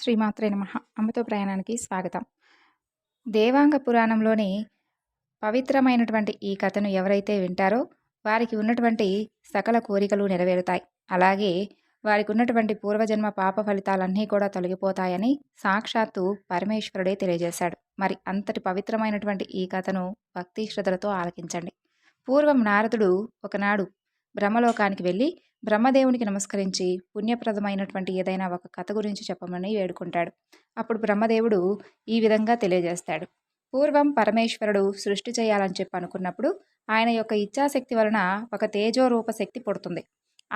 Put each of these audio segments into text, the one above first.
శ్రీమాత్రే నమః. అమృత ప్రయాణానికి స్వాగతం. దేవాంగ పురాణంలోని పవిత్రమైనటువంటి ఈ కథను ఎవరైతే వింటారో వారికి ఉన్నటువంటి సకల కోరికలు నెరవేరుతాయి. అలాగే వారికి ఉన్నటువంటి పూర్వజన్మ పాప ఫలితాలన్నీ కూడా తొలగిపోతాయని సాక్షాత్తు పరమేశ్వరుడే తెలియజేశాడు. మరి అంతటి పవిత్రమైనటువంటి ఈ కథను భక్తి శ్రద్ధలతో ఆలకించండి. పూర్వం నారదుడు ఒకనాడు బ్రహ్మలోకానికి వెళ్ళి బ్రహ్మదేవునికి నమస్కరించి పుణ్యప్రదమైనటువంటి ఏదైనా ఒక కథ గురించి చెప్పమని వేడుకుంటాడు. అప్పుడు బ్రహ్మదేవుడు ఈ విధంగా తెలియజేస్తాడు. పూర్వం పరమేశ్వరుడు సృష్టి చేయాలని చెప్పి అనుకున్నప్పుడు ఆయన యొక్క ఇచ్ఛాశక్తి వలన ఒక తేజోరూప శక్తి పుడుతుంది.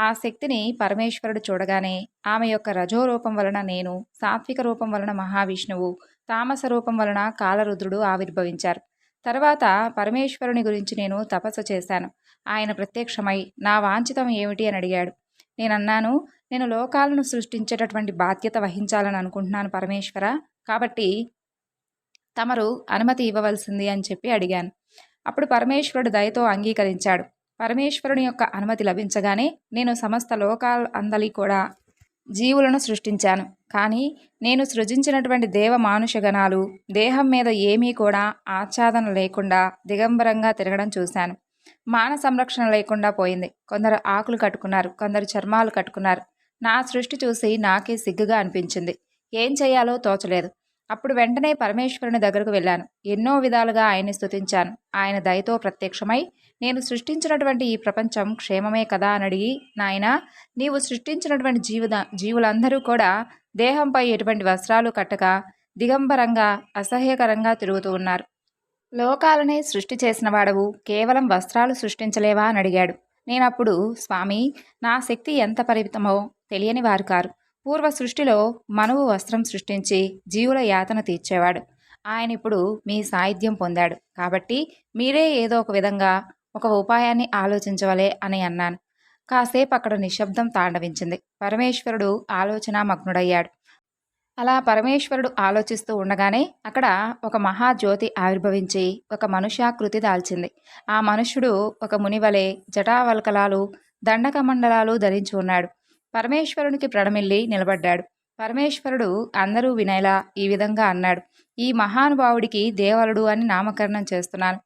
ఆ శక్తిని పరమేశ్వరుడు చూడగానే ఆమె యొక్క రజోరూపం వలన నేను, సాత్విక రూపం వలన మహావిష్ణువు, తామస రూపం వలన కాలరుద్రుడు ఆవిర్భవించారు. తర్వాత పరమేశ్వరుని గురించి నేను తపస్సు చేశాను. ఆయన ప్రత్యక్షమై నా వాంఛితం ఏమిటి అని అడిగాడు. నేనన్నాను, నేను లోకాలను సృష్టించేటటువంటి బాధ్యత వహించాలని అనుకుంటున్నాను పరమేశ్వర, కాబట్టి తమరు అనుమతి ఇవ్వవలసింది అని చెప్పి అడిగాను. అప్పుడు పరమేశ్వరుడు దయతో అంగీకరించాడు. పరమేశ్వరుని యొక్క అనుమతి లభించగానే నేను సమస్త లోకాల అందలి కూడా జీవులను సృష్టించాను. కానీ నేను సృజించినటువంటి దేవ మానుషగణాలు దేహం మీద ఏమీ కూడా ఆచ్ఛాదన లేకుండా దిగంబరంగా తిరగడం చూశాను. మాన సంరక్షణ లేకుండా పోయింది. కొందరు ఆకులు కట్టుకున్నారు, కొందరు చర్మాలు కట్టుకున్నారు. నా సృష్టి చూసి నాకే సిగ్గుగా అనిపించింది. ఏం చేయాలో తోచలేదు. అప్పుడు వెంటనే పరమేశ్వరుని దగ్గరకు వెళ్ళాను. ఎన్నో విధాలుగా ఆయన్ని స్తుతించాను. ఆయన దయతో ప్రత్యక్షమై నేను సృష్టించినటువంటి ఈ ప్రపంచం క్షేమమే కదా అని అడిగి, నాయనా, నీవు సృష్టించినటువంటి జీవులందరూ కూడా దేహంపై ఎటువంటి వస్త్రాలు కట్టక దిగంబరంగా అసహ్యకరంగా తిరుగుతూ ఉన్నారు. లోకాలనే సృష్టి చేసిన వాడవు కేవలం వస్త్రాలు సృష్టించలేవా అని అడిగాడు. నేనప్పుడు, స్వామి, నా శక్తి ఎంత పరిమితమో తెలియని వారు కారు. పూర్వ సృష్టిలో మనువు వస్త్రం సృష్టించి జీవుల యాతన తీర్చేవాడు. ఆయన ఇప్పుడు మీ సాయుధ్యం పొందాడు. కాబట్టి మీరే ఏదో ఒక విధంగా ఒక ఉపాయాన్ని ఆలోచించవలే అని అన్నాను. కాసేపు అక్కడ నిశ్శబ్దం తాండవించింది. పరమేశ్వరుడు ఆలోచన మగ్నుడయ్యాడు. అలా పరమేశ్వరుడు ఆలోచిస్తూ ఉండగానే అక్కడ ఒక మహాజ్యోతి ఆవిర్భవించి ఒక మనుష్యాకృతి దాల్చింది. ఆ మనుష్యుడు ఒక మునివలే జటావల్కలాలు దండకమండలాలు ధరించి ఉన్నాడు. పరమేశ్వరునికి ప్రణమిల్లి నిలబడ్డాడు. పరమేశ్వరుడు అందరూ వినేలా ఈ విధంగా అన్నాడు, ఈ మహానుభావుడికి దేవలుడు అని నామకరణం చేస్తున్నాను.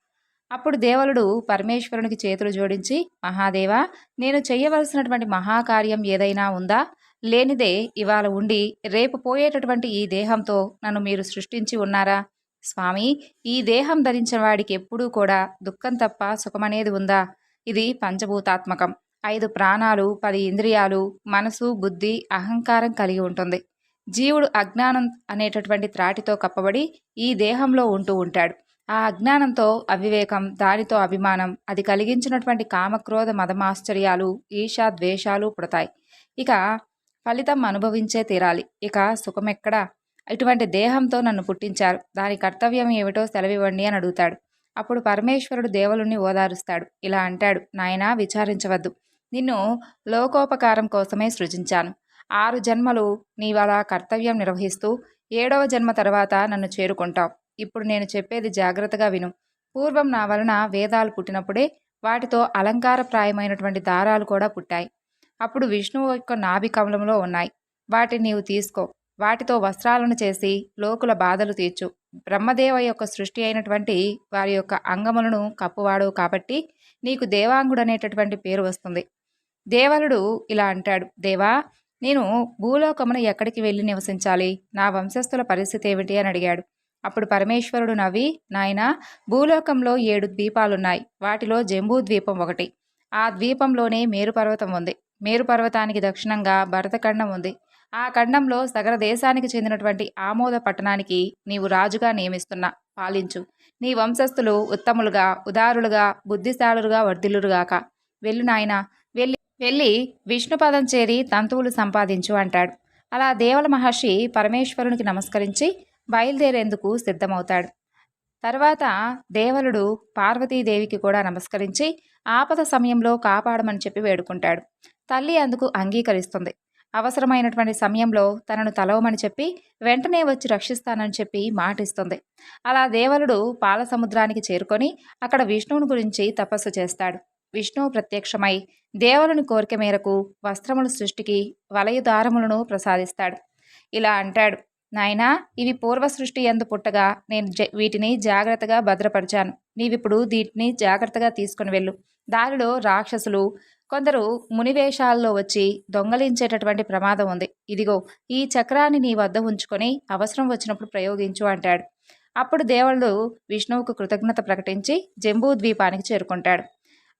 అప్పుడు దేవలుడు పరమేశ్వరునికి చేతులు జోడించి, మహాదేవా, నేను చేయవలసినటువంటి మహాకార్యం ఏదైనా ఉందా? లేనిదే ఇవాళ ఉండి రేపు పోయేటటువంటి ఈ దేహంతో నన్ను మీరు సృష్టించి ఉన్నారా? స్వామి, ఈ దేహం ధరించిన వాడికి ఎప్పుడూ కూడా దుఃఖం తప్ప సుఖమనేది ఉందా? ఇది పంచభూతాత్మకం. 5 ప్రాణాలు, 10 ఇంద్రియాలు, మనసు, బుద్ధి, అహంకారం కలిగి ఉంటుంది. జీవుడు అజ్ఞానం అనేటటువంటి త్రాటితో కప్పబడి ఈ దేహంలో ఉంటూ ఉంటాడు. ఆ అజ్ఞానంతో అవివేకం, దానితో అభిమానం, అది కలిగించినటువంటి కామక్రోధ మదమాశ్చర్యాలు, ఈర్ష్య, ద్వేషాలు పుడతాయి. ఇక ఫలితం అనుభవించే తీరాలి. ఇక సుఖమెక్కడా? ఇటువంటి దేహంతో నన్ను పుట్టించారు, దాని కర్తవ్యం ఏమిటో సెలవివ్వండి అని అడుగుతాడు. అప్పుడు పరమేశ్వరుడు దేవులుని ఓదారుస్తాడు. ఇలా అంటాడు, నాయనా, విచారించవద్దు. నిన్ను లోకోపకారం కోసమే సృజించాను. 6 జన్మలు నీవలా కర్తవ్యం నిర్వహిస్తూ 7వ జన్మ తర్వాత నన్ను చేరుకుంటావు. ఇప్పుడు నేను చెప్పేది జాగ్రత్తగా విను. పూర్వం నా వలన వేదాలు పుట్టినప్పుడే వాటితో అలంకారప్రాయమైనటువంటి దారాలు కూడా పుట్టాయి. అప్పుడు విష్ణువు యొక్క నాభి కమలంలో ఉన్నాయి. వాటిని నీవు తీసుకో. వాటితో వస్త్రాలను చేసి లోకుల బాధలు తీర్చు. బ్రహ్మదేవ యొక్క సృష్టి అయినటువంటి వారి యొక్క అంగములను కప్పువాడు కాబట్టి నీకు దేవాంగుడనేటటువంటి పేరు వస్తుంది. దేవలుడు ఇలా అంటాడు, దేవా, నేను భూలోకమున ఎక్కడికి వెళ్ళి నివసించాలి? నా వంశస్థుల పరిస్థితి ఏమిటి అని అడిగాడు. అప్పుడు పరమేశ్వరుడు నవ్వి, నాయనా, భూలోకంలో 7 ద్వీపాలున్నాయి. వాటిలో జంబూ ద్వీపం ఒకటి. ఆ ద్వీపంలోనే మేరుపర్వతం ఉంది. మేరుపర్వతానికి దక్షిణంగా భరతఖండం ఉంది. ఆ ఖండంలో సగర దేశానికి చెందినటువంటి ఆమోద పట్టణానికి నీవు రాజుగా నియమిస్తున్నా, పాలించు. నీ వంశస్థులు ఉత్తములుగా, ఉదారులుగా, బుద్ధిశాలులుగా వర్ధిల్లురుగాక. వెళ్ళు నాయనా, వెళ్ళి విష్ణుపదం చేరి తంతువులు సంపాదించు అంటాడు. అలా దేవల మహర్షి పరమేశ్వరునికి నమస్కరించి బయలుదేరేందుకు సిద్ధమవుతాడు. తర్వాత దేవలుడు పార్వతీదేవికి కూడా నమస్కరించి ఆపద సమయంలో కాపాడమని చెప్పి వేడుకుంటాడు. తల్లి అందుకు అంగీకరిస్తుంది. అవసరమైనటువంటి సమయంలో తనను తలవమని చెప్పి వెంటనే వచ్చి రక్షిస్తానని చెప్పి మాటిస్తుంది. అలా దేవలుడు పాల సముద్రానికి చేరుకొని అక్కడ విష్ణువుని గురించి తపస్సు చేస్తాడు. విష్ణువు ప్రత్యక్షమై దేవలుని కోరిక మేరకు వస్త్రముల సృష్టికి వలయదారములను ప్రసాదిస్తాడు. ఇలా అంటాడు, నాయనా, ఇవి పూర్వ సృష్టి యందు పుట్టగా నేను వీటిని జాగ్రత్తగా భద్రపరిచాను. నీవిప్పుడు వీటిని జాగ్రత్తగా తీసుకుని వెళ్ళు. దారిలో రాక్షసులు కొందరు మునివేషాల్లో వచ్చి దొంగలించేటటువంటి ప్రమాదం ఉంది. ఇదిగో ఈ చక్రాన్ని నీ వద్ద ఉంచుకొని అవసరం వచ్చినప్పుడు ప్రయోగించు అంటాడు. అప్పుడు దేవుడు విష్ణువుకు కృతజ్ఞత ప్రకటించి జంబూ ద్వీపానికి చేరుకుంటాడు.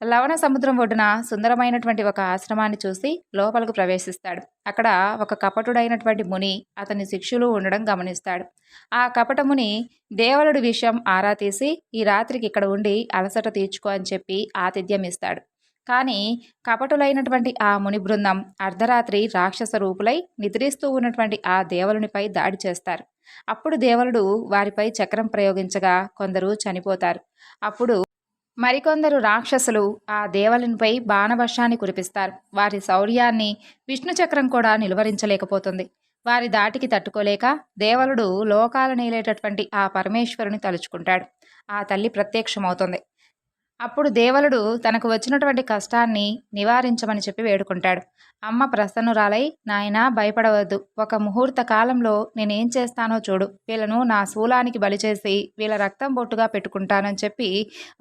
లవణ సముద్రం ఒడ్డున సుందరమైనటువంటి ఒక ఆశ్రమాన్ని చూసి లోపలకు ప్రవేశిస్తాడు. అక్కడ ఒక కపటుడైనటువంటి ముని అతని శిష్యులు ఉండడం గమనిస్తాడు. ఆ కపట ముని దేవలుడి విషయం ఆరా తీసి ఈ రాత్రికి ఇక్కడ ఉండి అలసట తీర్చుకో అని చెప్పి ఆతిథ్యం ఇస్తాడు. కానీ కపటులైనటువంటి ఆ ముని బృందం అర్ధరాత్రి రాక్షస రూపులై నిద్రిస్తూ ఉన్నటువంటి ఆ దేవలునిపై దాడి చేస్తారు. అప్పుడు దేవలుడు వారిపై చక్రం ప్రయోగించగా కొందరు చనిపోతారు. అప్పుడు మరికొందరు రాక్షసులు ఆ దేవలునిపై బాణవర్షాన్ని కురిపిస్తారు. వారి శౌర్యాన్ని విష్ణు చక్రం కూడా నిలువరించలేకపోతుంది. వారి దాటికి తట్టుకోలేక దేవలుడు లోకాల నేలేటటువంటి ఆ పరమేశ్వరుని తలుచుకుంటాడు. ఆ తల్లి ప్రత్యక్షమవుతుంది. అప్పుడు దేవలుడు తనకు వచ్చినటువంటి కష్టాన్ని నివారించమని చెప్పి వేడుకుంటాడు. అమ్మ ప్రసన్నురాలై, నాయనా భయపడవద్దు, ఒక ముహూర్త కాలంలో నేనేం చేస్తానో చూడు, వీళ్ళను నా శూలానికి బలి చేసి వీళ్ళ రక్తం బొట్టుగా పెట్టుకుంటానని చెప్పి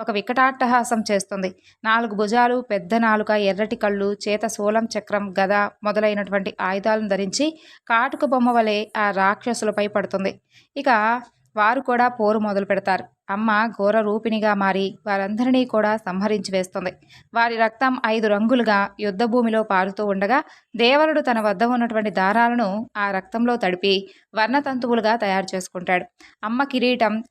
ఒక వికటాట్టహాసం చేస్తుంది. 4 భుజాలు, పెద్ద నాలుక, ఎర్రటి కళ్ళు, చేత శూలం, చక్రం, గద మొదలైనటువంటి ఆయుధాలను ధరించి కాటుక బొమ్మ వలె ఆ రాక్షసులపై పడుతుంది. ఇక వారు కూడా పోరు మొదలు పెడతారు. అమ్మ ఘోర రూపిణిగా మారి వారందరినీ కూడా సంహరించి వేస్తుంది. వారి రక్తం 5 రంగులుగా యుద్ధభూమిలో పారుతూ ఉండగా దేవలుడు తన వద్ద ఉన్నటువంటి దారాలను ఆ రక్తంలో తడిపి వర్ణతంతువులుగా తయారు చేసుకుంటాడు. అమ్మ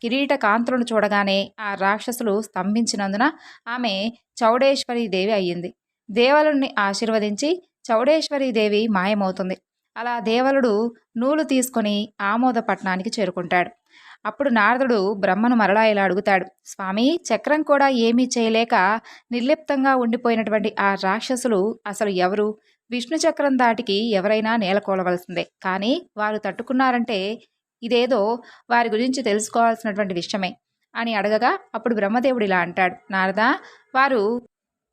కిరీట కాంతులను చూడగానే ఆ రాక్షసులు స్తంభించినందున ఆమె చౌడేశ్వరీదేవి అయ్యింది. దేవలుడిని ఆశీర్వదించి చౌడేశ్వరీదేవి మాయమవుతుంది. అలా దేవలుడు నూలు తీసుకొని ఆమోద పట్టణానికి చేరుకుంటాడు. అప్పుడు నారదుడు బ్రహ్మను మరలా ఇలా అడుగుతాడు, స్వామి, చక్రం కూడా ఏమీ చేయలేక నిర్లిప్తంగా ఉండిపోయినటువంటి ఆ రాక్షసులు అసలు ఎవరు? విష్ణు చక్రం దాటికి ఎవరైనా నేలకోలవలసిందే, కానీ వారు తట్టుకున్నారంటే ఇదేదో వారి గురించి తెలుసుకోవాల్సినటువంటి విషయమే అని అడగగా అప్పుడు బ్రహ్మదేవుడు ఇలా అంటాడు, నారదా, వారు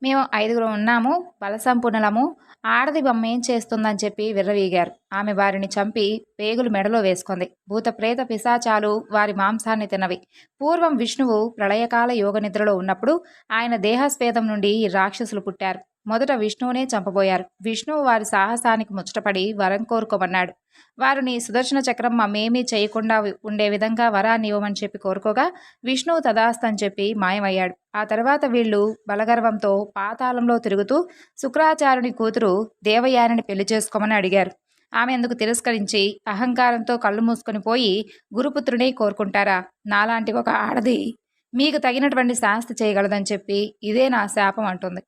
మేము 5 ఉన్నాము, బలసంపూర్ణలము, ఆడది బొమ్మ ఏం చేస్తుందని చెప్పి విర్రవీగారు. ఆమె వారిని చంపి పేగులు మెడలో వేసుకుంది. భూత ప్రేత పిశాచాలు వారి మాంసాన్ని తినవి. పూర్వం విష్ణువు ప్రళయకాల యోగ నిద్రలో ఉన్నప్పుడు ఆయన దేహస్వేదం నుండి ఈ రాక్షసులు పుట్టారు. మొదట విష్ణువునే చంపబోయారు. విష్ణువు వారి సాహసానికి ముచ్చటపడి వరం కోరుకోమన్నాడు. వారిని సుదర్శన చక్రం మమ్మేమీ చేయకుండా ఉండే విధంగా వరాన్ని ఇవ్వమని చెప్పి కోరుకోగా విష్ణువు తదాస్తని చెప్పి మాయమయ్యాడు. ఆ తర్వాత వీళ్ళు బలగర్వంతో పాతాళంలో తిరుగుతూ శుక్రాచార్యుని కూతురు దేవయానిని పెళ్లి చేసుకోమని అడిగారు. ఆమె ఎందుకు తిరస్కరించి అహంకారంతో కళ్ళు మూసుకొని పోయి గురుపుత్రుని కోరుకుంటారా? నాలాంటి ఒక ఆడది మీకు తగినటువంటి శాస్తి చేయగలదని చెప్పి ఇదే నా శాపం అంటుంది.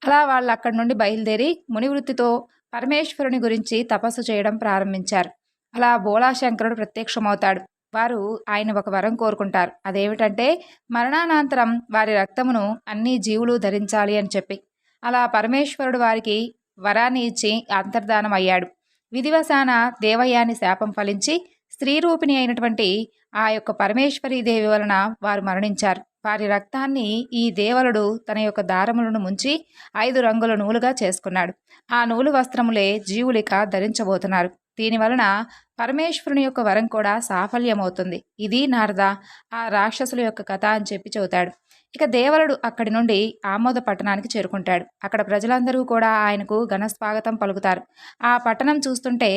అలా వాళ్ళు అక్కడి నుండి బయలుదేరి మునివృత్తితో పరమేశ్వరుని గురించి తపస్సు చేయడం ప్రారంభించారు. అలా బోళాశంకరుడు ప్రత్యక్షమవుతాడు. వారు ఆయన ఒక వరం కోరుకుంటారు. అదేమిటంటే మరణానంతరం వారి రక్తమును అన్ని జీవులు ధరించాలి అని చెప్పి. అలా పరమేశ్వరుడు వారికి వరాన్ని ఇచ్చి అంతర్ధానం అయ్యాడు. విధివశాన దేవయాని శాపం ఫలించి స్త్రీరూపిణి అయినటువంటి ఆ యొక్క పరమేశ్వరీదేవి వలన వారు మరణించారు. వారి రక్తాన్ని ఈ దేవలుడు తన యొక్క దారములను ముంచి 5 రంగుల నూలుగా చేసుకున్నాడు. ఆ నూలు వస్త్రములే జీవులిక ధరించబోతున్నారు. దీనివలన పరమేశ్వరుని యొక్క వరం కూడా సాఫల్యమవుతుంది. ఇది నారద ఆ రాక్షసుల యొక్క కథ అని చెప్పి చెబుతాడు. ఇక దేవలుడు అక్కడి నుండి ఆమోద పట్టణానికి చేరుకుంటాడు. అక్కడ ప్రజలందరూ కూడా ఆయనకు ఘనస్వాగతం పలుకుతారు. ఆ పట్టణం చూస్తుంటే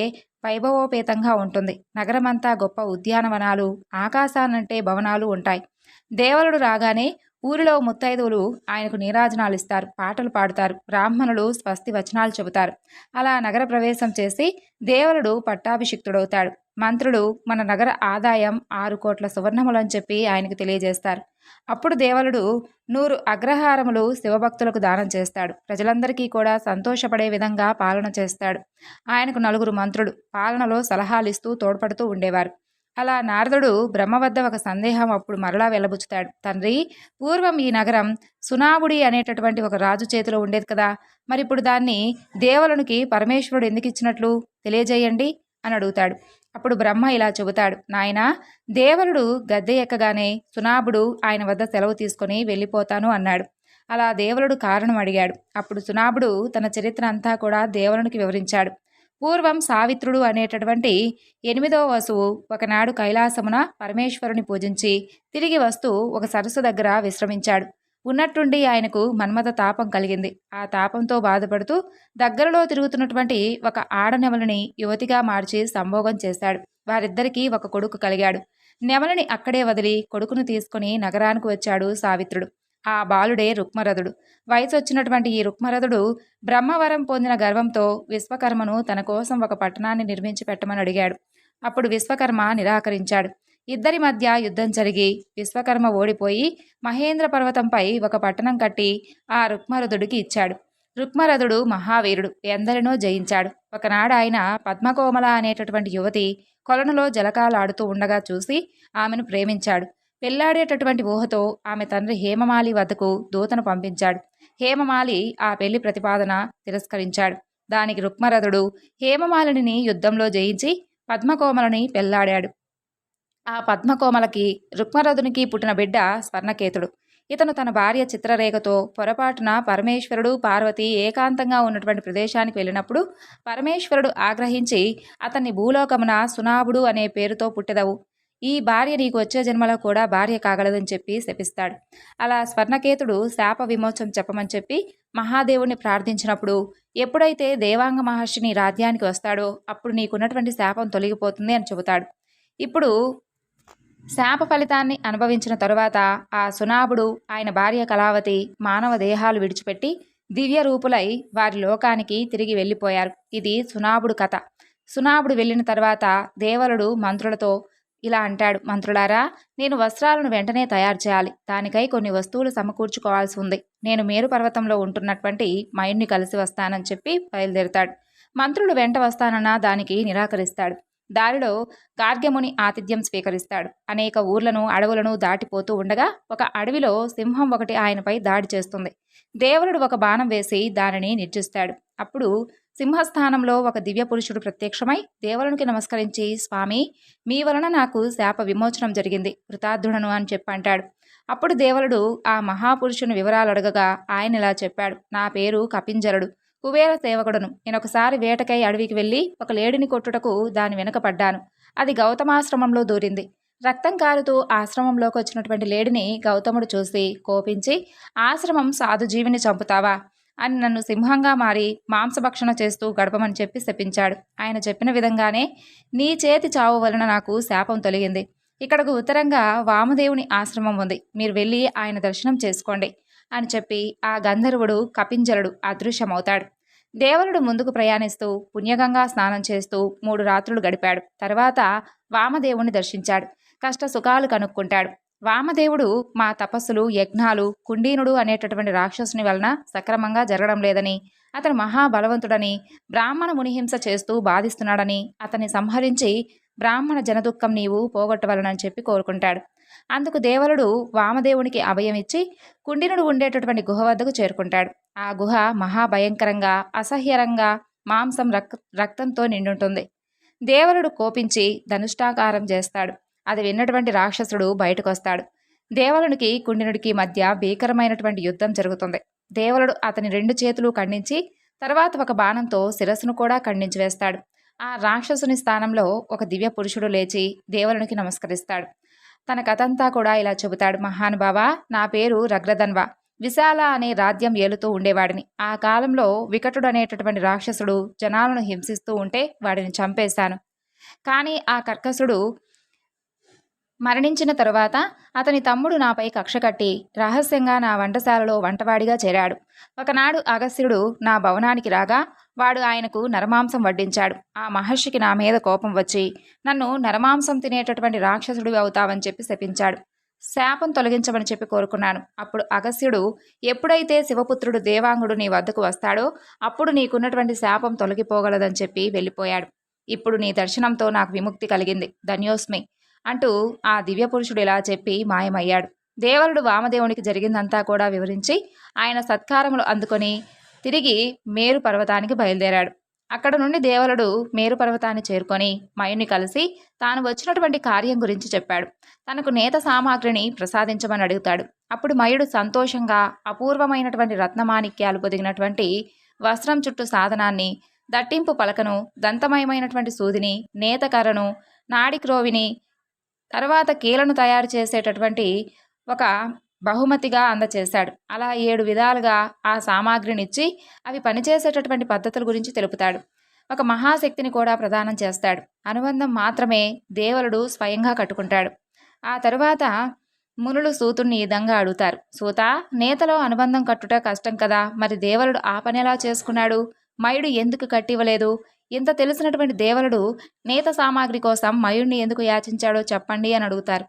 వైభవోపేతంగా ఉంటుంది. నగరమంతా గొప్ప ఉద్యానవనాలు, ఆకాశానంటే భవనాలు ఉంటాయి. దేవలుడు రాగానే ఊరిలో ముత్తైదువులు ఆయనకు నీరాజనాలు ఇస్తారు, పాటలు పాడుతారు, బ్రాహ్మణులు స్వస్తి వచనాలు చెబుతారు. అలా నగర ప్రవేశం చేసి దేవలుడు పట్టాభిషిక్తుడవుతాడు. మంత్రులు మన నగర ఆదాయం 6 కోట్ల సువర్ణములని చెప్పి ఆయనకు తెలియజేస్తారు. అప్పుడు దేవలుడు 100 అగ్రహారములు శివభక్తులకు దానం చేస్తాడు. ప్రజలందరికీ కూడా సంతోషపడే విధంగా పాలన చేస్తాడు. ఆయనకు 4 మంత్రులు పాలనలో సలహాలిస్తూ తోడ్పడుతూ ఉండేవారు. అలా నారదుడు బ్రహ్మ వద్ద ఒక సందేహం అప్పుడు మరలా వెల్లబుచ్చుతాడు. తండ్రి, పూర్వం ఈ నగరం సునాబుడి అనేటటువంటి ఒక రాజు చేతిలో ఉండేది కదా, మరి ఇప్పుడు దాన్ని దేవలునికి పరమేశ్వరుడు ఎందుకు ఇచ్చినట్లు తెలియజేయండి అని అడుగుతాడు. అప్పుడు బ్రహ్మ ఇలా చెబుతాడు, నాయనా, దేవలుడు గద్దె ఎక్కగానే సునాబుడు ఆయన వద్ద సెలవు తీసుకొని వెళ్ళిపోతాను అన్నాడు. అలా దేవలుడు కారణం అడిగాడు. అప్పుడు సునాబుడు తన చరిత్ర అంతా కూడా దేవలునికి వివరించాడు. పూర్వం సావిత్రుడు అనేటటువంటి 8వ వసువు ఒకనాడు కైలాసమున పరమేశ్వరుని పూజించి తిరిగి వస్తూ ఒక సరస్సు దగ్గర విశ్రమించాడు. ఉన్నట్టుండి ఆయనకు మన్మథ తాపం కలిగింది. ఆ తాపంతో బాధపడుతూ దగ్గరలో తిరుగుతున్నటువంటి ఒక ఆడనెమలిని యువతిగా మార్చి సంభోగం చేశాడు. వారిద్దరికీ ఒక కొడుకు కలిగాడు. నెమలిని అక్కడే వదిలి కొడుకును తీసుకుని నగరానికి వచ్చాడు సావిత్రుడు. ఆ బాలుడే రుక్మరథుడు. వయసు వచ్చినటువంటి ఈ రుక్మరథుడు బ్రహ్మవరం పొందిన గర్వంతో విశ్వకర్మను తన కోసం ఒక పట్టణాన్ని నిర్మించి పెట్టమని అడిగాడు. అప్పుడు విశ్వకర్మ నిరాకరించాడు. ఇద్దరి మధ్య యుద్ధం జరిగి విశ్వకర్మ ఓడిపోయి మహేంద్ర పర్వతంపై ఒక పట్టణం కట్టి ఆ రుక్మరథుడికి ఇచ్చాడు. రుక్మరథుడు మహావీరుడు, ఎందరినో జయించాడు. ఒకనాడు ఆయన పద్మకోమల అనేటటువంటి యువతి కొలనులో జలకాలాడుతూ ఉండగా చూసి ఆమెను ప్రేమించాడు. పెళ్లాడేటటువంటి ఊహతో ఆమె తండ్రి హేమమాలి వద్దకు దూతను పంపించాడు. హేమమాలి ఆ పెళ్లి ప్రతిపాదన తిరస్కరించాడు. దానికి రుక్మరథుడు హేమమాలిని యుద్ధంలో జయించి పద్మకోమలని పెళ్లాడాడు. ఆ పద్మకోమలకి రుక్మరథునికి పుట్టిన బిడ్డ స్వర్ణకేతుడు. ఇతను తన భార్య చిత్రరేఖతో పొరపాటున పరమేశ్వరుడు పార్వతి ఏకాంతంగా ఉన్నటువంటి ప్రదేశానికి వెళ్ళినప్పుడు పరమేశ్వరుడు ఆగ్రహించి అతన్ని భూలోకమున సునాభుడు అనే పేరుతో పుట్టెదవు, ఈ భార్య నీకు వచ్చే జన్మలో కూడా భార్య కాగలదని చెప్పి శపిస్తాడు. అలా స్వర్ణకేతుడు శాప విమోచనం చెప్పమని చెప్పి మహాదేవుణ్ణి ప్రార్థించినప్పుడు ఎప్పుడైతే దేవాంగ మహర్షిని రాజ్యానికి వస్తాడో అప్పుడు నీకున్నటువంటి శాపం తొలగిపోతుంది అని చెబుతాడు. ఇప్పుడు శాప ఫలితాన్ని అనుభవించిన తరువాత ఆ సునాభుడు, ఆయన భార్య కళావతి మానవ దేహాలు విడిచిపెట్టి దివ్య రూపులై వారి లోకానికి తిరిగి వెళ్ళిపోయారు. ఇది సునాభుడు కథ. సునాభుడు వెళ్ళిన తర్వాత దేవలుడు మంత్రులతో ఇలా అంటాడు, మంత్రులారా, నేను వస్త్రాలను వెంటనే తయారు చేయాలి. దానికై కొన్ని వస్తువులు సమకూర్చుకోవాల్సి ఉంది. నేను మేరు పర్వతంలో ఉంటున్నటువంటి మయుణ్ణి కలిసి వస్తానని చెప్పి బయలుదేరుతాడు. మంత్రులు వెంట వస్తానన్నా దానికి నిరాకరిస్తాడు. దారిలో గార్గ్యముని ఆతిథ్యం స్వీకరిస్తాడు. అనేక ఊర్లను అడవులను దాటిపోతూ ఉండగా ఒక అడవిలో సింహం ఒకటి ఆయనపై దాడి చేస్తుంది. దేవరుడు ఒక బాణం వేసి దానిని నిర్జిస్తాడు. అప్పుడు సింహస్థానంలో ఒక దివ్య పురుషుడు ప్రత్యక్షమై దేవరునికి నమస్కరించి, స్వామి, మీ వలన నాకు శాప విమోచనం జరిగింది, కృతార్థుడను అని చెప్పంటాడు. అప్పుడు దేవరుడు ఆ మహాపురుషుని వివరాలు అడగగా ఆయన ఇలా చెప్పాడు, నా పేరు కపింజరుడు, కుబేర సేవకుడును. నేనొకసారి వేటకై అడవికి వెళ్ళి ఒక లేడిని కొట్టుటకు దాని వెనుక పడ్డాను. అది గౌతమాశ్రమంలో దూరింది. రక్తం కారుతూ ఆశ్రమంలోకి వచ్చినటువంటి లేడిని గౌతముడు చూసి కోపించి, ఆశ్రమం సాధుజీవిని చంపుతావా అని నన్ను సింహంగా మారి మాంసభక్షణ చేస్తూ గడపమని చెప్పి శపించాడు. ఆయన చెప్పిన విధంగానే నీ చేతి చావు వలన నాకు శాపం తొలగింది. ఇక్కడకు ఉత్తరంగా వామదేవుని ఆశ్రమం ఉంది, మీరు వెళ్ళి ఆయన దర్శనం చేసుకోండి అని చెప్పి ఆ గంధర్వుడు కపింజలుడు అదృశ్యమవుతాడు. దేవరుడు ముందుకు ప్రయాణిస్తూ పుణ్యగంగా స్నానం చేస్తూ 3 రాత్రులు గడిపాడు. తర్వాత వామదేవుని దర్శించాడు. కష్ట సుఖాలు కనుక్కుంటాడు. వామదేవుడు మా తపస్సులు, యజ్ఞాలు కుండీనుడు అనేటటువంటి రాక్షసుని వలన సక్రమంగా జరగడం లేదని, అతను మహాబలవంతుడని, బ్రాహ్మణ మునిహింస చేస్తూ బాధిస్తున్నాడని, అతన్ని సంహరించి బ్రాహ్మణ జనదుఃఖం నీవు పోగొట్టవలనని చెప్పి కోరుకుంటాడు. అందుకు దేవరుడు వామదేవునికి అభయం ఇచ్చి కుండినుడు ఉండేటటువంటి గుహ వద్దకు చేరుకుంటాడు. ఆ గుహ మహాభయంకరంగా, అసహ్యరంగా, మాంసం రక్తంతో నిండుంటుంది. దేవరుడు కోపించి ధనుష్టాకారం చేస్తాడు. అది విన్నటువంటి రాక్షసుడు బయటకు వస్తాడు. దేవరునికి కుండినుడికి మధ్య భీకరమైనటువంటి యుద్ధం జరుగుతుంది. దేవరుడు అతని 2 చేతులు ఖండించి తర్వాత ఒక బాణంతో శిరస్సును కూడా ఖండించి వేస్తాడు. ఆ రాక్షసుని స్థానంలో ఒక దివ్య పురుషుడు లేచి దేవరునికి నమస్కరిస్తాడు. తన కథంతా కూడా ఇలా చెబుతాడు, మహానుభావా, నా పేరు రగ్రధన్వ, విశాల అనే రాజ్యం ఏలుతూ ఉండేవాడిని. ఆ కాలంలో వికటుడు అనేటటువంటి రాక్షసుడు జనాలను హింసిస్తూ ఉంటే వాడిని చంపేశాను. కానీ ఆ కర్కసుడు మరణించిన తరువాత అతని తమ్ముడు నాపై కక్ష కట్టి రహస్యంగా నా వంటశాలలో వంటవాడిగా చేరాడు. ఒకనాడు అగస్త్యుడు నా భవనానికి రాగా వాడు ఆయనకు నరమాంసం వడ్డించాడు. ఆ మహర్షికి నా మీద కోపం వచ్చి నన్ను నరమాంసం తినేటటువంటి రాక్షసుడు అవుతావని చెప్పి శపించాడు. శాపం తొలగించమని చెప్పి కోరుకున్నాను. అప్పుడు అగస్త్యుడు, ఎప్పుడైతే శివపుత్రుడు దేవాంగుడు నీ వద్దకు వస్తాడో అప్పుడు నీకున్నటువంటి శాపం తొలగిపోగలదని చెప్పి వెళ్ళిపోయాడు. ఇప్పుడు నీ దర్శనంతో నాకు విముక్తి కలిగింది, ధన్యోస్మి అంటూ ఆ దివ్యపురుషుడు ఇలా చెప్పి మాయమయ్యాడు. దేవరుడు వామదేవునికి జరిగిందంతా కూడా వివరించి ఆయన సత్కారములు అందుకొని తిరిగి మేరు పర్వతానికి బయలుదేరాడు. అక్కడ నుండి దేవరుడు మేరు పర్వతాన్ని చేరుకొని మయుని కలిసి తాను వచ్చినటువంటి కార్యం గురించి చెప్పాడు. తనకు నేత సామాగ్రిని ప్రసాదించమని అడుగుతాడు. అప్పుడు మయుడు సంతోషంగా అపూర్వమైనటువంటి రత్నమాణిక్యాలు పొదిగినటువంటి వస్త్రం చుట్టూ సాధనాన్ని, దట్టింపు పలకను, దంతమయమైనటువంటి సూదిని, నేతకర్రను, నాడిక్రోవిని, తర్వాత కీలను తయారు చేసేటటువంటి ఒక బహుమతిగా అందచేశాడు. అలా 7 విధాలుగా ఆ సామాగ్రినిచ్చి అవి పనిచేసేటటువంటి పద్ధతుల గురించి తెలుపుతాడు. ఒక మహాశక్తిని కూడా ప్రదానం చేస్తాడు. అనుబంధం మాత్రమే దేవులుడు స్వయంగా కట్టుకుంటాడు. ఆ తరువాత మునులు సూతుణ్ణి ఈ విధంగా అడుగుతారు. సూత, నేతలో అనుబంధం కట్టుట కష్టం కదా, మరి దేవులుడు ఆ పని ఎలా చేసుకున్నాడు? మయుడు ఎందుకు కట్టివ్వలేదు? ఇంత తెలిసినటువంటి దేవులుడు నేత సామాగ్రి కోసం మయుడిని ఎందుకు యాచించాడో చెప్పండి అని అడుగుతారు.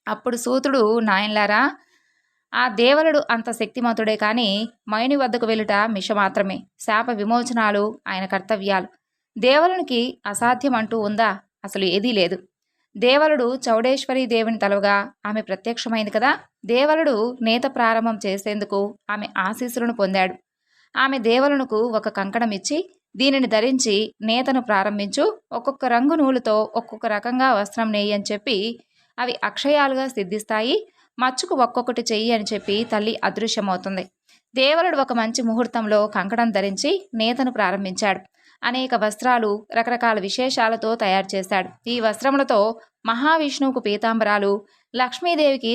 అప్పుడు సూతుడు, నాయన్లారా, ఆ దేవులుడు అంత శక్తిమంతుడే కానీ మయుని వద్దకు వెళ్ళుట మిష మాత్రమే. శాప విమోచనాలు ఆయన కర్తవ్యాలు. దేవునికి అసాధ్యం అంటూ ఉందా? అసలు ఏదీ లేదు. దేవులుడు చౌడేశ్వరి దేవుని తలవుగా ఆమె ప్రత్యక్షమైంది కదా. దేవులుడు నేత ప్రారంభం చేసేందుకు ఆమె ఆశీస్సులను పొందాడు. ఆమె దేవులకు ఒక కంకణం ఇచ్చి, దీనిని ధరించి నేతను ప్రారంభించు, ఒక్కొక్క రంగు నూలుతో ఒక్కొక్క రకంగా వస్త్రం నేయి అని చెప్పి అవి అక్షయాలుగా సిద్ధిస్తాయి, మచ్చుకు ఒక్కొక్కటి చెయ్యి అని చెప్పి తల్లి అదృశ్యమవుతుంది. దేవులుడు ఒక మంచి ముహూర్తంలో కంకణం ధరించి నేతను ప్రారంభించాడు. అనేక వస్త్రాలు రకరకాల విశేషాలతో తయారు చేశాడు. ఈ వస్త్రములతో మహావిష్ణువుకు పీతాంబరాలు, లక్ష్మీదేవికి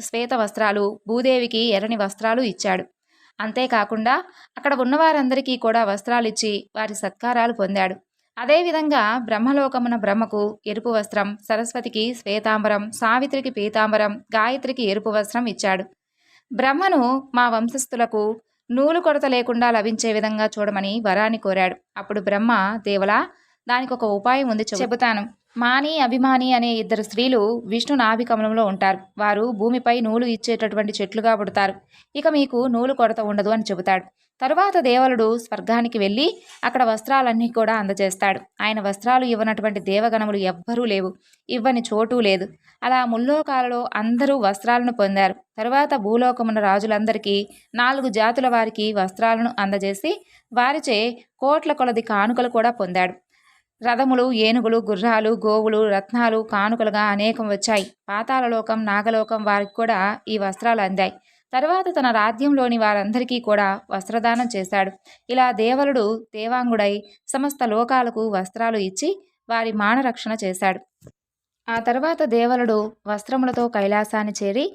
శ్వేత వస్త్రాలు, భూదేవికి ఎర్రని వస్త్రాలు ఇచ్చాడు. అంతేకాకుండా అక్కడ ఉన్నవారందరికీ కూడా వస్త్రాలిచ్చి వారి సత్కారాలు పొందాడు. అదేవిధంగా బ్రహ్మలోకమున బ్రహ్మకు ఎరుపు వస్త్రం, సరస్వతికి శ్వేతాంబరం, సావిత్రికి పీతాంబరం, గాయత్రికి ఎరుపు వస్త్రం ఇచ్చాడు. బ్రహ్మను మా వంశస్థులకు నూలు కొరత లేకుండా లభించే విధంగా చూడమని వరాన్ని కోరాడు. అప్పుడు బ్రహ్మ, దేవులా, దానికి ఒక ఉపాయం ఉంది, చెబుతాను. మాని, అభిమాని అనే 2 స్త్రీలు విష్ణు నాభికమలంలో ఉంటారు. వారు భూమిపై నూలు ఇచ్చేటటువంటి చెట్లుగా పుడతారు. ఇక మీకు నూలు కొరత ఉండదు అని చెబుతాడు. తరువాత దేవులుడు స్వర్గానికి వెళ్ళి అక్కడ వస్త్రాలన్నీ కూడా అందజేస్తాడు. ఆయన వస్త్రాలు ఇవ్వనటువంటి దేవగణములు ఎవ్వరూ లేవు, ఇవ్వని చోటు లేదు. అలా ముల్లోకాలలో అందరూ వస్త్రాలను పొందారు. తరువాత భూలోకమున రాజులందరికీ 4 జాతుల వారికి వస్త్రాలను అందజేసి వారిచే కోట్ల కొలది కానుకలు కూడా పొందాడు. రథములు, ఏనుగులు, గుర్రాలు, గోవులు, రత్నాలు కానుకలుగా అనేకం వచ్చాయి. పాతాళలోకం, నాగలోకం వారికి కూడా ఈ వస్త్రాలు అందాయి. తరువాత తన రాజ్యంలోని వారందరికీ కూడా వస్త్రదానం చేశాడు. ఇలా దేవులుడు దేవాంగుడై సమస్త లోకాలకు వస్త్రాలు ఇచ్చి వారి మానరక్షణ చేశాడు. ఆ తరువాత దేవులుడు వస్త్రములతో కైలాసాన్ని చేరి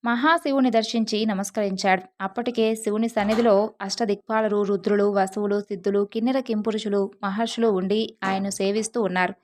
మహాశివుని దర్శించి నమస్కరించాడు. అప్పటికే శివుని సన్నిధిలో అష్టదిక్పాలరు, రుద్రులు, వసువులు, సిద్ధులు, కిన్నెర కింపురుషులు, మహర్షులు ఉండి ఆయన్ను సేవిస్తూ ఉన్నారు.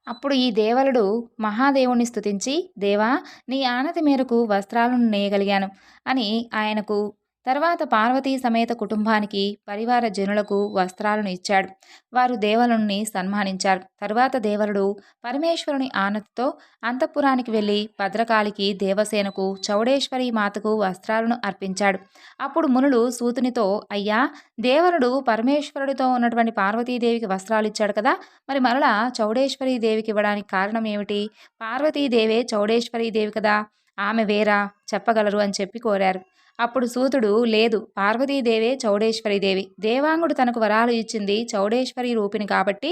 అప్పుడు ఈ దేవులుడు మహాదేవుని స్తుతించి, దేవా, నీ ఆనతి మేరకు వస్త్రాలను నేయగలిగాను అని ఆయనకు, తర్వాత పార్వతీ సమేత కుటుంబానికి, పరివార జనులకు వస్త్రాలను ఇచ్చాడు. వారు దేవులుని సన్మానించారు. తరువాత దేవులుడు పరమేశ్వరుని ఆనతితో అంతఃపురానికి వెళ్ళి భద్రకాళికి, దేవసేనకు, చౌడేశ్వరి మాతకు వస్త్రాలను అర్పించాడు. అప్పుడు మునులు సూతునితో, అయ్యా, దేవులుడు పరమేశ్వరుడితో ఉన్నటువంటి పార్వతీదేవికి వస్త్రాలు ఇచ్చాడు కదా, మరి మరలా చౌడేశ్వరి దేవికి ఇవ్వడానికి కారణం ఏమిటి? పార్వతీదేవే చౌడేశ్వరి దేవి కదా, ఆమె వేరా, చెప్పగలరు అని చెప్పి కోరారు. అప్పుడు సూతుడు, లేదు, పార్వతీదేవే చౌడేశ్వరీదేవి. దేవాంగుడు తనకు వరాలు ఇచ్చింది చౌడేశ్వరి రూపిణి కాబట్టి,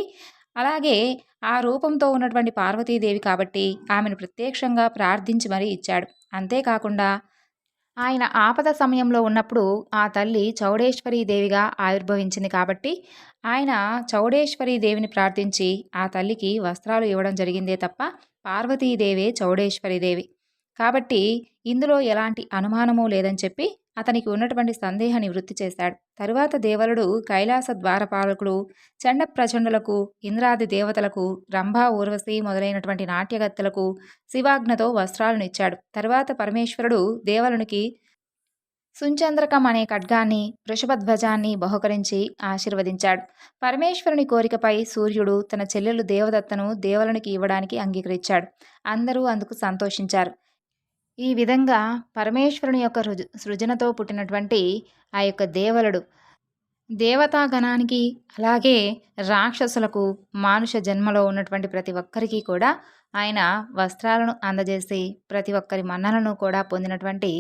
అలాగే ఆ రూపంతో ఉన్నటువంటి పార్వతీదేవి కాబట్టి ఆమెను ప్రత్యక్షంగా ప్రార్థించి మరీ ఇచ్చాడు. అంతేకాకుండా ఆయన ఆపద సమయంలో ఉన్నప్పుడు ఆ తల్లి చౌడేశ్వరీ దేవిగా ఆవిర్భవించింది కాబట్టి ఆయన చౌడేశ్వరీ దేవిని ప్రార్థించి ఆ తల్లికి వస్త్రాలు ఇవ్వడం జరిగిందే తప్ప పార్వతీదేవే చౌడేశ్వరీ దేవి. కాబట్టి ఇందులో ఎలాంటి అనుమానమూ లేదని చెప్పి అతనికి ఉన్నటువంటి సందేహ నివృత్తి చేశాడు. తరువాత దేవులుడు కైలాస ద్వారపాలకులు, చండ ప్రచండులకు, ఇంద్రాది దేవతలకు, రంభా, ఊర్వశి మొదలైనటువంటి నాట్యగత్తెలకు శివాజ్ఞతో వస్త్రాలను ఇచ్చాడు. తరువాత పరమేశ్వరుడు దేవునికి సుంచంద్రకం అనే ఖడ్గాన్ని, వృషభధ్వజాన్ని బహుకరించి ఆశీర్వదించాడు. పరమేశ్వరుని కోరికపై సూర్యుడు తన చెల్లెలు దేవదత్తను దేవునికి ఇవ్వడానికి అంగీకరించాడు. అందరూ అందుకు సంతోషించారు. ఈ విధంగా పరమేశ్వరుని యొక్క సృజనతో పుట్టినటువంటి ఆ యొక్క దేవులుడు దేవతాగణానికి, అలాగే రాక్షసులకు, మానుష జన్మలో ఉన్నటువంటి ప్రతి ఒక్కరికి కూడా ఆయన వస్త్రాలను అందజేసి ప్రతి ఒక్కరి మన్ననను కూడా పొందినటువంటి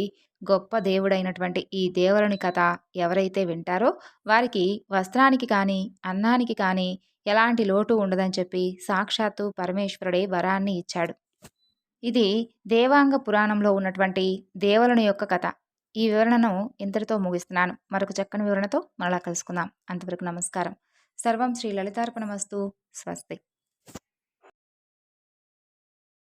గొప్ప దేవుడైనటువంటి ఈ దేవుని కథ ఎవరైతే వింటారో వారికి వస్త్రానికి కానీ, అన్నానికి కానీ ఎలాంటి లోటు ఉండదని చెప్పి సాక్షాత్తు పరమేశ్వరుడే వరాన్ని ఇచ్చాడు. ఇది దేవాంగ పురాణంలో ఉన్నటువంటి దేవుని యొక్క కథ. ఈ వివరణను ఇంతటితో ముగిస్తున్నాను. మరొక చక్కని వివరణతో మరలా కలుసుకుందాం. అంతవరకు నమస్కారం. సర్వం శ్రీ లలితార్పణమస్తు. స్వస్తి.